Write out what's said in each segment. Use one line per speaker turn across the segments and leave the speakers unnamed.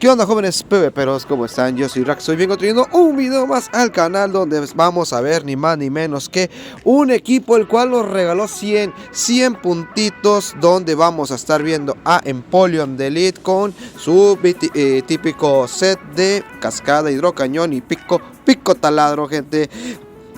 ¿Qué onda, jóvenes PvPeros? ¿Cómo están? Yo soy Rax, hoy vengo trayendo un video más al canal donde vamos a ver ni más ni menos que un equipo el cual nos regaló 100 puntitos, donde vamos a estar viendo a Empoleon de Elite con su típico set de cascada, hidrocañón y pico taladro, gente.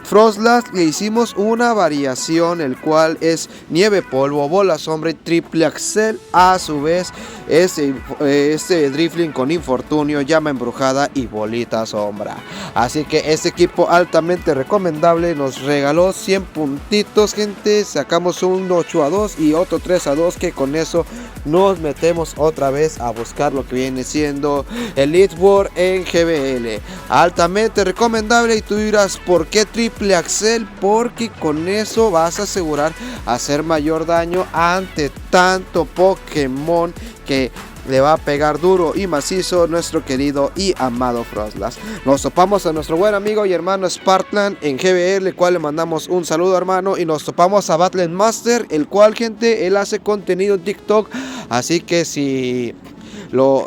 Frostlass le hicimos una variación, el cual es nieve polvo, bola sombra y triple axel. A su vez este Drifling con infortunio, llama embrujada y bolita sombra. Así que este equipo altamente recomendable. Nos regaló 100 puntitos, gente. Sacamos un 8-2 y otro 3-2, que con eso nos metemos otra vez a buscar lo que viene siendo Elite War en GBL. Altamente recomendable. Y tú dirás, ¿por qué triple axel? Porque con eso vas a asegurar hacer mayor daño ante tanto Pokémon que le va a pegar duro y macizo nuestro querido y amado Frostlass. Nos topamos a nuestro buen amigo y hermano Spartlan en GBL, el cual le mandamos un saludo, hermano. Y nos topamos a Battle Master, el cual, gente, él hace contenido en TikTok. Así que si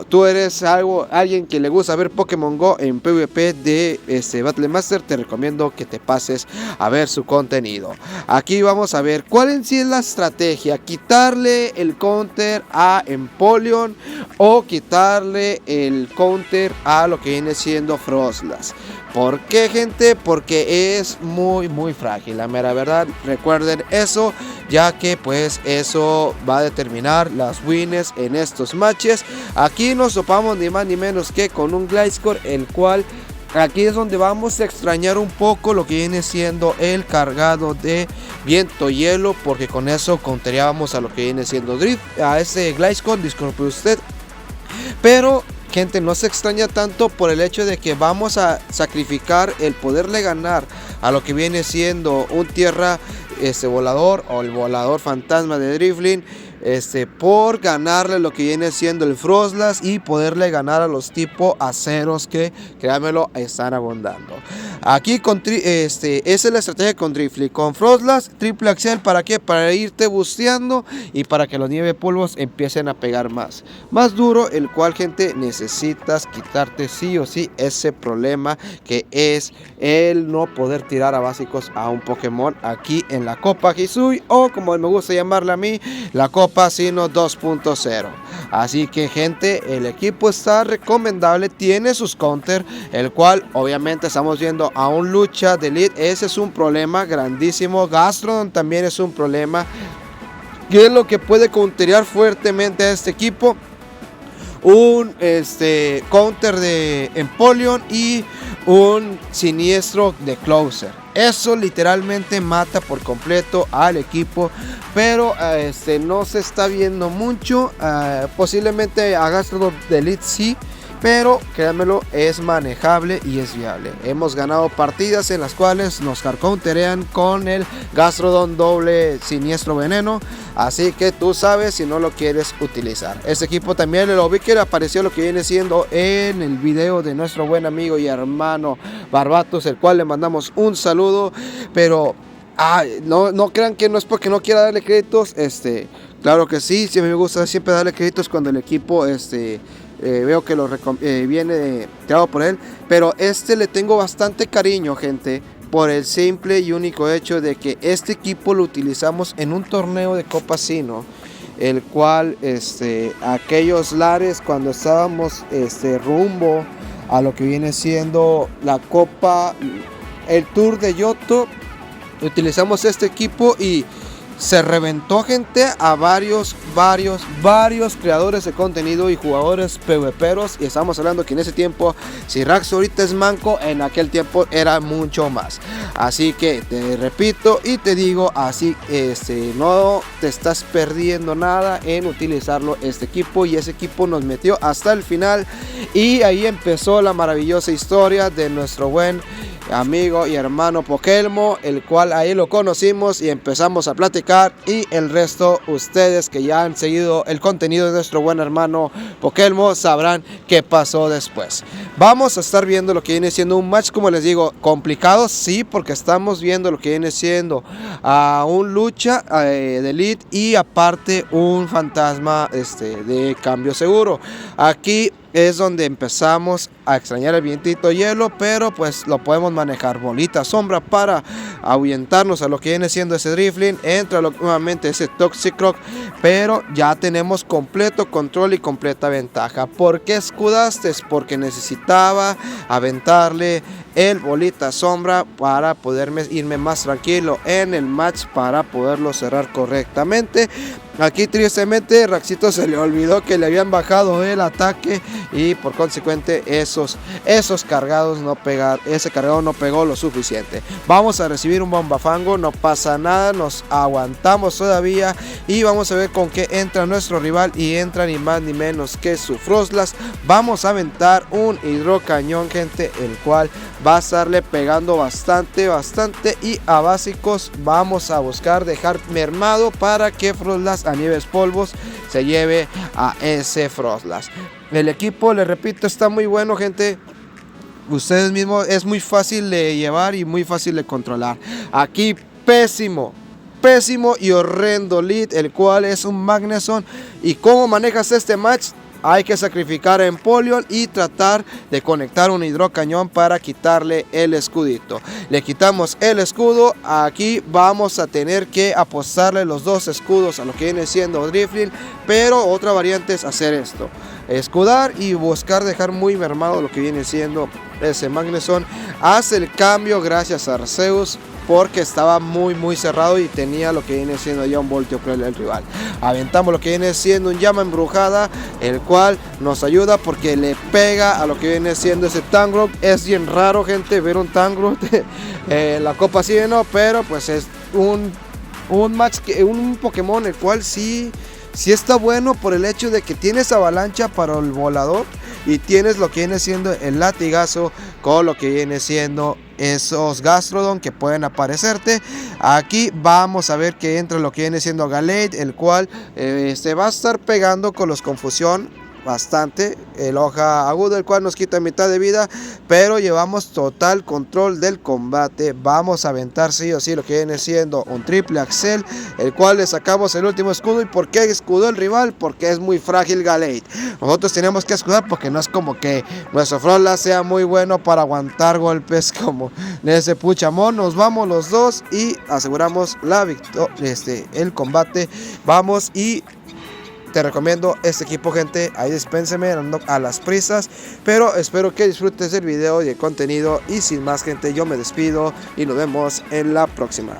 tú eres alguien que le gusta ver Pokémon Go en PvP de Battle Master, te recomiendo que te pases a ver su contenido. Aquí vamos a ver cuál en sí es la estrategia: quitarle el counter a Empoleon o quitarle el counter a lo que viene siendo Frostlass. ¿Por qué, gente? Porque es muy frágil, la mera verdad. Recuerden eso, ya que pues eso va a determinar las wins en estos matches. Aquí nos topamos ni más ni menos que con un Gliscor, el cual aquí es donde vamos a extrañar un poco lo que viene siendo el cargado de viento hielo, porque con eso counteríamos a lo que viene siendo Drift, a ese Gliscor, disculpe usted. Pero, gente, no se extraña tanto por el hecho de que vamos a sacrificar el poderle ganar a lo que viene siendo un tierra volador o el volador fantasma de Drifling, por ganarle lo que viene siendo el Frostlass y poderle ganar a los tipo aceros, que créanmelo, están abundando. Aquí esa es la estrategia con Drifling. Con Frostlass, triple axel, ¿para qué? Para irte busteando y para que los nieve polvos empiecen a pegar más duro, el cual, gente, necesitas quitarte sí o sí ese problema que es el no poder tirar a básicos a un Pokémon aquí en la Copa Hisui, o como me gusta llamarla a mí, la Copa Sinnoh 2.0. Así que, gente, el equipo está recomendable, tiene sus counter, el cual obviamente estamos viendo a un lucha de Elite. Ese es un problema grandísimo. Gastrodon también es un problema. ¿Qué es lo que puede counterear fuertemente a este equipo? Un counter de Empoleon y un siniestro de Closer. Eso literalmente mata por completo al equipo, pero no se está viendo mucho. Posiblemente a Gastrodon de Elite sí, pero créanmelo, es manejable y es viable. Hemos ganado partidas en las cuales nos counterean con el Gastrodon doble siniestro veneno. Así que tú sabes si no lo quieres utilizar. Este equipo también lo vi que apareció lo que viene siendo en el video de nuestro buen amigo y hermano Barbatos, el cual le mandamos un saludo. Pero no crean que no es porque no quiera darle créditos. Claro que sí, sí me gusta siempre darle créditos cuando el equipo veo que viene creado por él. Pero le tengo bastante cariño, gente, por el simple y único hecho de que este equipo lo utilizamos en un torneo de Copa Sinnoh, el cual aquellos lares cuando estábamos rumbo a lo que viene siendo la Copa, el Tour de Yoto, utilizamos este equipo y se reventó, gente, a varios creadores de contenido y jugadores PvPeros. Y estamos hablando que en ese tiempo, si Rax ahorita es manco, en aquel tiempo era mucho más. Así que te repito y te digo, así no te estás perdiendo nada en utilizarlo este equipo. Y ese equipo nos metió hasta el final, y ahí empezó la maravillosa historia de nuestro buen amigo y hermano Pokelmo, el cual ahí lo conocimos y empezamos a platicar. Y el resto, ustedes que ya han seguido el contenido de nuestro buen hermano Pokelmo, sabrán qué pasó después. Vamos a estar viendo lo que viene siendo un match, como les digo, complicado, sí, porque estamos viendo lo que viene siendo a un lucha de Elite y aparte un fantasma de cambio seguro. Aquí es donde empezamos a extrañar el vientito hielo, pero pues lo podemos manejar. Bolita sombra para ahuyentarnos a lo que viene siendo ese Drifling. Entra nuevamente ese Toxicroak, pero ya tenemos completo control y completa ventaja. ¿Por qué escudaste? Porque necesitaba aventarle el bolita sombra para poderme irme más tranquilo en el match, para poderlo cerrar correctamente. Aquí tristemente Raxito se le olvidó que le habían bajado el ataque y por consecuente esos cargados no pegar, ese cargado no pegó lo suficiente. Vamos a recibir un bombafango, no pasa nada, nos aguantamos todavía y vamos a ver con qué entra nuestro rival, y entra ni más ni menos que su Froslass. Vamos a aventar un hidrocañón, gente, el cual va a estarle pegando bastante y a básicos vamos a buscar dejar mermado para que Froslass a Nieves Polvos se lleve a ese Froslass. El equipo, les repito, está muy bueno, gente. Ustedes mismos, es muy fácil de llevar y muy fácil de controlar. Aquí pésimo y horrendo lead, el cual es un Magneson. ¿Y cómo manejas este match? Hay que sacrificar a Empoleon y tratar de conectar un hidrocañón para quitarle el escudito. Le quitamos el escudo. Aquí vamos a tener que apostarle los dos escudos a lo que viene siendo Drifling, pero otra variante es hacer esto: escudar y buscar dejar muy mermado lo que viene siendo ese Magneson. Hace el cambio gracias a Arceus, porque estaba muy cerrado y tenía lo que viene siendo ya un Voltio Cruel el rival. Aventamos lo que viene siendo un llama embrujada, el cual nos ayuda porque le pega a lo que viene siendo ese Tangrowth. Es bien raro, gente, ver un Tangrowth en la copa así, ¿no? Pero pues es un Pokémon el cual sí está bueno, por el hecho de que tienes avalancha para el volador y tienes lo que viene siendo el latigazo con lo que viene siendo esos Gastrodon que pueden aparecerte. Aquí vamos a ver que entra lo que viene siendo Gallade, el cual se va a estar pegando con los Confusión bastante, el hoja agudo, el cual nos quita mitad de vida, pero llevamos total control del combate. Vamos a aventar sí o sí lo que viene siendo un triple Axel, el cual le sacamos el último escudo. ¿Y por qué escudó el rival? Porque es muy frágil Gallade. Nosotros tenemos que escudar porque no es como que nuestro Froslass sea muy bueno para aguantar golpes como ese Puchamón. Nos vamos los dos y aseguramos la victoria, el combate. Vamos, y te recomiendo este equipo, gente. Ahí dispénseme, ando a las prisas, pero espero que disfrutes el video y el contenido. Y sin más, gente, yo me despido y nos vemos en la próxima.